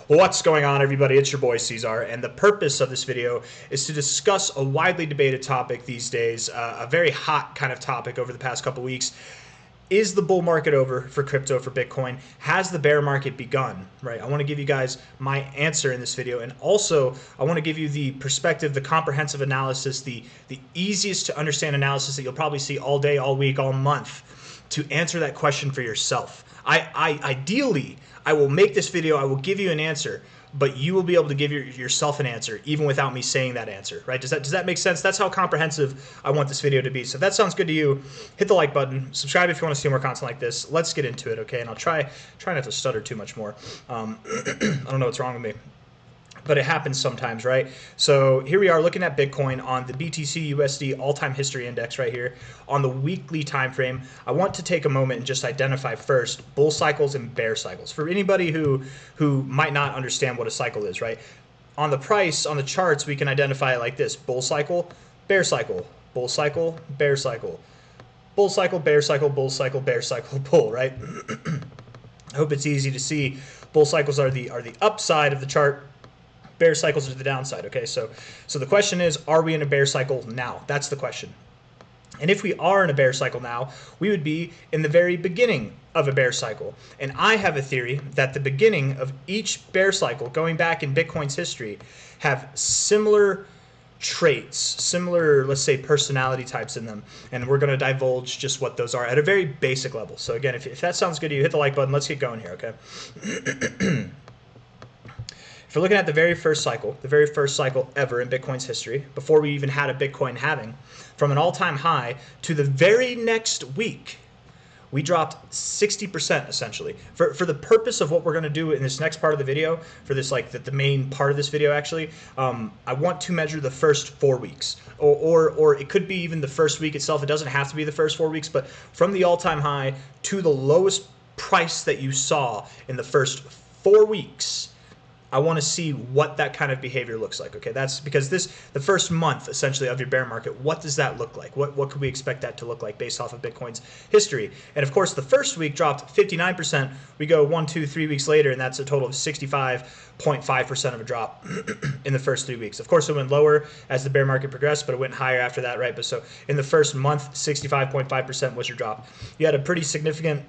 What's going on, everybody? It's your boy C-Zar, and the purpose of this video is to discuss a widely debated topic these days, a very hot kind of topic over the past couple weeks. Is the bull market over for crypto, for Bitcoin? Has the bear market begun? Right? I want to give you guys my answer in this video, and also I want to give you the perspective, the comprehensive analysis, the easiest to understand analysis that you'll probably see all day, all week, all month to answer that question for yourself. Ideally, I will make this video, I will give you an answer, but you will be able to give yourself an answer even without me saying that answer, right? Does that make sense? That's how comprehensive I want this video to be. So if that sounds good to you, hit the like button, subscribe if you want to see more content like this. Let's get into it, okay? And I'll try not to stutter too much more. I don't know what's wrong with me, but it happens sometimes, right? So here we are looking at Bitcoin on the BTC USD all-time history index right here on the weekly time frame. I want to take a moment and just identify first bull cycles and bear cycles. For anybody who might not understand what a cycle is, right? On the price, on the charts, we can identify it like this: bull cycle, bear cycle, bull cycle, bear cycle, bull cycle, bear cycle, bull cycle, bear cycle, bull, right? I hope it's easy to see. Bull cycles are the upside of the chart. Bear cycles are the downside, okay? So the question is, are we in a bear cycle now? That's the question. And if we are in a bear cycle now, we would be in the very beginning of a bear cycle. And I have a theory that the beginning of each bear cycle, going back in Bitcoin's history, have similar traits, similar, let's say, personality types in them. And we're going to divulge just what those are at a very basic level. So again, if that sounds good to you, hit the like button. Let's get going here, okay? If we're looking at the very first cycle ever in Bitcoin's history, before we even had a Bitcoin halving, from an all-time high to the very next week, we dropped 60% essentially. For the purpose of what we're going to do in this next part of the video, for this the main part of this video actually, I want to measure the first 4 weeks, or it could be even the first week itself. It doesn't have to be the first 4 weeks, but from the all-time high to the lowest price that you saw in the first 4 weeks, I want to see what that kind of behavior looks like. Okay, that's because the first month essentially of your bear market, what does that look like? What could we expect that to look like based off of Bitcoin's history? And of course, the first week dropped 59%. We go 1, 2, 3 weeks later, and that's a total of 65.5% of a drop in the first 3 weeks. Of course, it went lower as the bear market progressed, but it went higher after that, right? But so in the first month, 65.5% was your drop. You had a pretty significant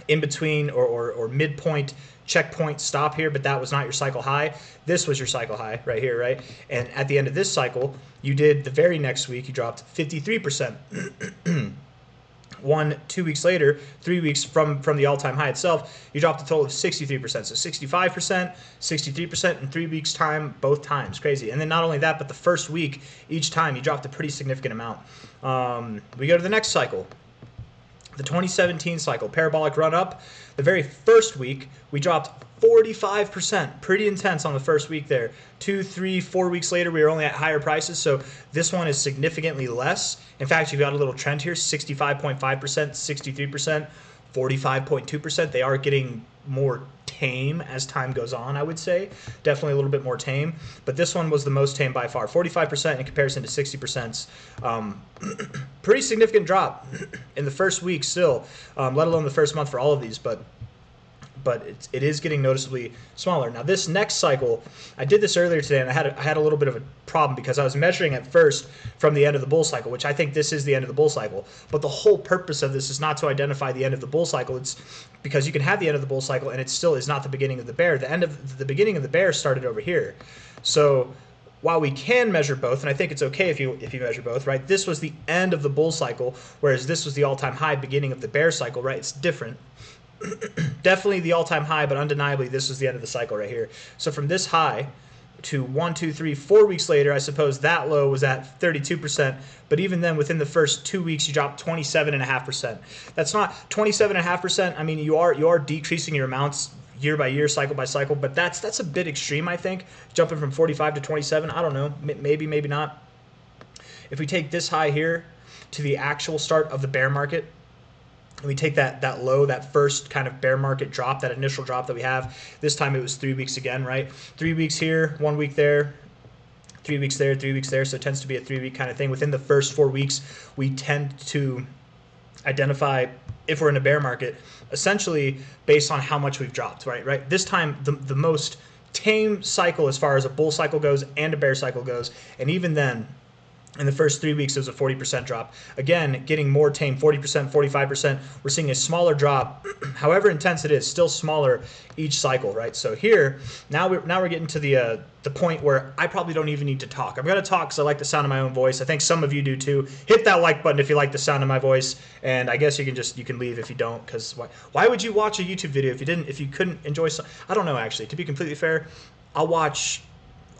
in between or midpoint checkpoint stop here, but that was not your cycle high. This was your cycle high right here, right? And at the end of this cycle, you did the very next week, you dropped 53%. 2 weeks later, 3 weeks from the all-time high itself, you dropped a total of 63%. So 65%, 63% in 3 weeks time, both times. Crazy. And then not only that, but the first week, each time you dropped a pretty significant amount. We go to the next cycle. The 2017 cycle, parabolic run up. The very first week, we dropped 45%, pretty intense on the first week there. 2, 3, 4 weeks later, we were only at higher prices, so this one is significantly less. In fact, you've got a little trend here: 65.5%, 63%, 45.2%. They are getting more tame as time goes on, I would say. Definitely a little bit more tame, but this one was the most tame by far. 45% in comparison to 60%. Pretty significant drop in the first week still, let alone the first month for all of these, but it is getting noticeably smaller. Now this next cycle, I did this earlier today, and I had a little bit of a problem because I was measuring at first from the end of the bull cycle, which I think this is the end of the bull cycle. But the whole purpose of this is not to identify the end of the bull cycle. It's because you can have the end of the bull cycle and it still is not the beginning of the bear. The beginning of the bear started over here. So while we can measure both, and I think it's okay if you measure both, right? This was the end of the bull cycle, whereas this was the all-time high beginning of the bear cycle, right? It's different. Definitely the all-time high, but undeniably this is the end of the cycle right here. So from this high to 1, 2, 3, 4 weeks later, I suppose that low was at 32%, but even then within the first 2 weeks you dropped 27.5%. That's not 27.5%. I mean, you are decreasing your amounts year by year, cycle by cycle, but that's a bit extreme, I think, jumping from 45 to 27. I don't know, maybe not. If we take this high here to the actual start of the bear market, and we take that low, that first kind of bear market drop, that initial drop that we have, this time it was 3 weeks again, right? 3 weeks here, 1 week there, 3 weeks there, 3 weeks there, so it tends to be a 3 week kind of thing. Within the first 4 weeks, we tend to identify if we're in a bear market essentially based on how much we've dropped, right? This time, the most tame cycle as far as a bull cycle goes and a bear cycle goes, and even then, in the first 3 weeks, it was a 40% drop. Again, getting more tame, 40%, 45%. We're seeing a smaller drop. However intense it is, still smaller each cycle, right? So here, now we're getting to the point where I probably don't even need to talk. I'm going to talk because I like the sound of my own voice. I think some of you do too. Hit that like button if you like the sound of my voice, and I guess you can leave if you don't, because why would you watch a YouTube video if you couldn't enjoy some? I don't know, actually. To be completely fair, I'll watch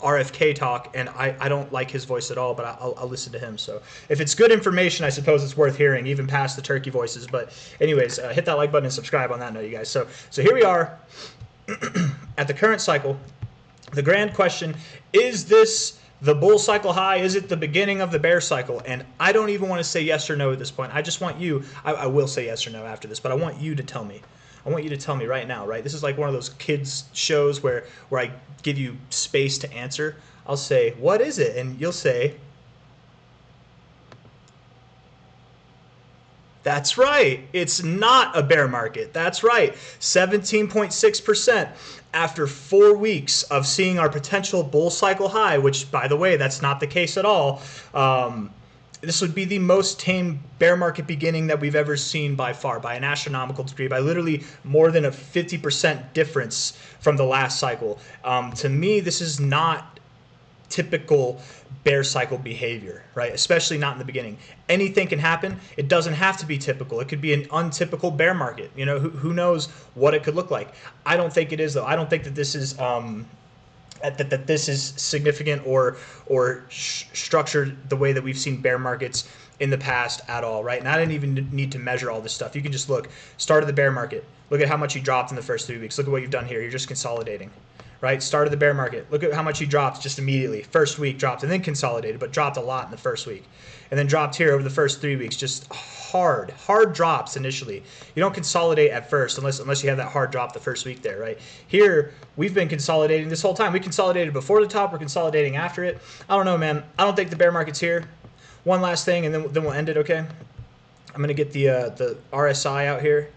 RFK talk, and I don't like his voice at all, but I'll listen to him. So if it's good information, I suppose it's worth hearing, even past the turkey voices. But anyways, hit that like button and subscribe on that note, you guys. So here we are at the current cycle. The grand question, is this the bull cycle high? Is it the beginning of the bear cycle? And I don't even want to say yes or no at this point. I just want you, I will say yes or no after this, but I want you to tell me. I want you to tell me right now, right? This is like one of those kids shows where I give you space to answer. I'll say, what is it? And you'll say, that's right. It's not a bear market. That's right. 17.6% after 4 weeks of seeing our potential bull cycle high, which, by the way, that's not the case at all. This would be the most tame bear market beginning that we've ever seen by far, by an astronomical degree, by literally more than a 50% difference from the last cycle. To me, this is not typical bear cycle behavior, right? Especially not in the beginning. Anything can happen. It doesn't have to be typical. It could be an untypical bear market. You know, who knows what it could look like. I don't think it is, though. I don't think that this is that this is significant or structured the way that we've seen bear markets in the past at all, right? And I didn't even need to measure all this stuff. You can just look, start of the bear market. Look at how much you dropped in the first 3 weeks. Look at what you've done here. You're just consolidating, right? Start of the bear market. Look at how much you dropped just immediately. First week dropped and then consolidated, but dropped a lot in the first week. And then dropped here over the first 3 weeks, just hard drops initially. You don't consolidate at first unless you have that hard drop the first week there, right? Here, we've been consolidating this whole time. We consolidated before the top, we're consolidating after it. I don't know, man. I don't think the bear market's here. One last thing, and then we'll end it, okay? I'm gonna get the RSI out here.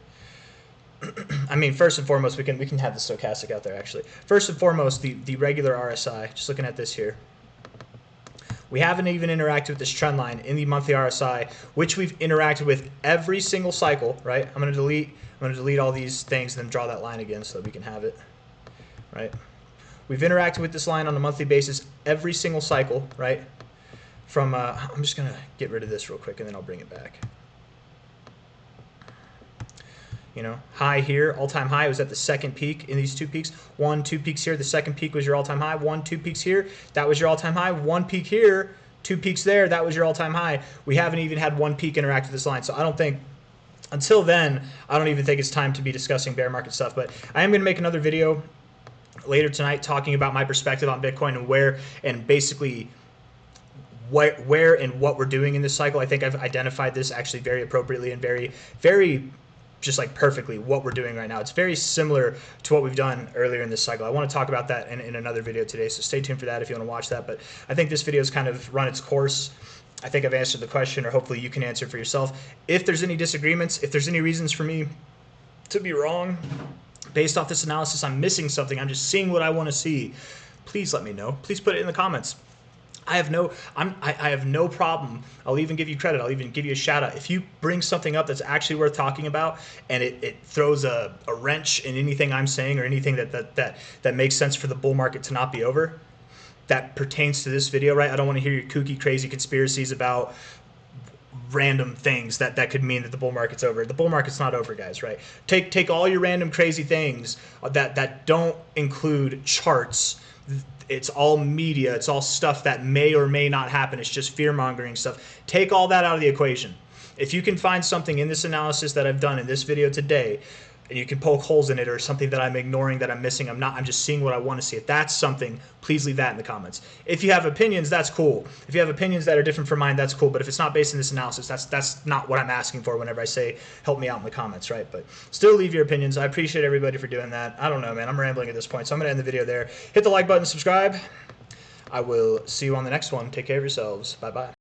I mean, first and foremost, we can have the stochastic out there, actually. First and foremost, the regular RSI, just looking at this here. We haven't even interacted with this trend line in the monthly RSI, which we've interacted with every single cycle, right? I'm gonna delete all these things and then draw that line again so that we can have it, right? We've interacted with this line on a monthly basis every single cycle, right? From, I'm just gonna get rid of this real quick and then I'll bring it back. You know, high here, all-time high was at the second peak in these 2 peaks. 1, 2 peaks here. The second peak was your all-time high. 1, 2 peaks here. That was your all-time high. 1 peak here. 2 peaks there. That was your all-time high. We haven't even had 1 peak interact with this line. So I don't think, until then, I don't even think it's time to be discussing bear market stuff. But I am going to make another video later tonight talking about my perspective on Bitcoin and where and basically where and what we're doing in this cycle. I think I've identified this actually very appropriately and very just like perfectly what we're doing right now. It's very similar to what we've done earlier in this cycle. I want to talk about that in another video today, so stay tuned for that if you want to watch that. But I think this video has kind of run its course. I think I've answered the question, or hopefully you can answer it for yourself. If there's any disagreements, if there's any reasons for me to be wrong based off this analysis, I'm missing something, I'm just seeing what I want to see, please let me know. Please put it in the comments. I have no problem. I'll even give you credit. I'll even give you a shout out. If you bring something up that's actually worth talking about and it throws a wrench in anything I'm saying or anything that makes sense for the bull market to not be over, that pertains to this video, right? I don't want to hear your kooky, crazy conspiracies about random things that could mean that the bull market's over. The bull market's not over, guys, right? Take all your random crazy things that don't include charts. It's all media. It's all stuff that may or may not happen. It's just fear-mongering stuff. Take all that out of the equation. If you can find something in this analysis that I've done in this video today, and you can poke holes in it or something that I'm ignoring, that I'm missing, I'm just seeing what I want to see. If that's something, please leave that in the comments. If you have opinions, that's cool. If you have opinions that are different from mine, that's cool. But if it's not based in this analysis, that's not what I'm asking for whenever I say help me out in the comments, right? But still leave your opinions. I appreciate everybody for doing that. I don't know, man. I'm rambling at this point, so I'm going to end the video there. Hit the like button, subscribe. I will see you on the next one. Take care of yourselves. Bye-bye.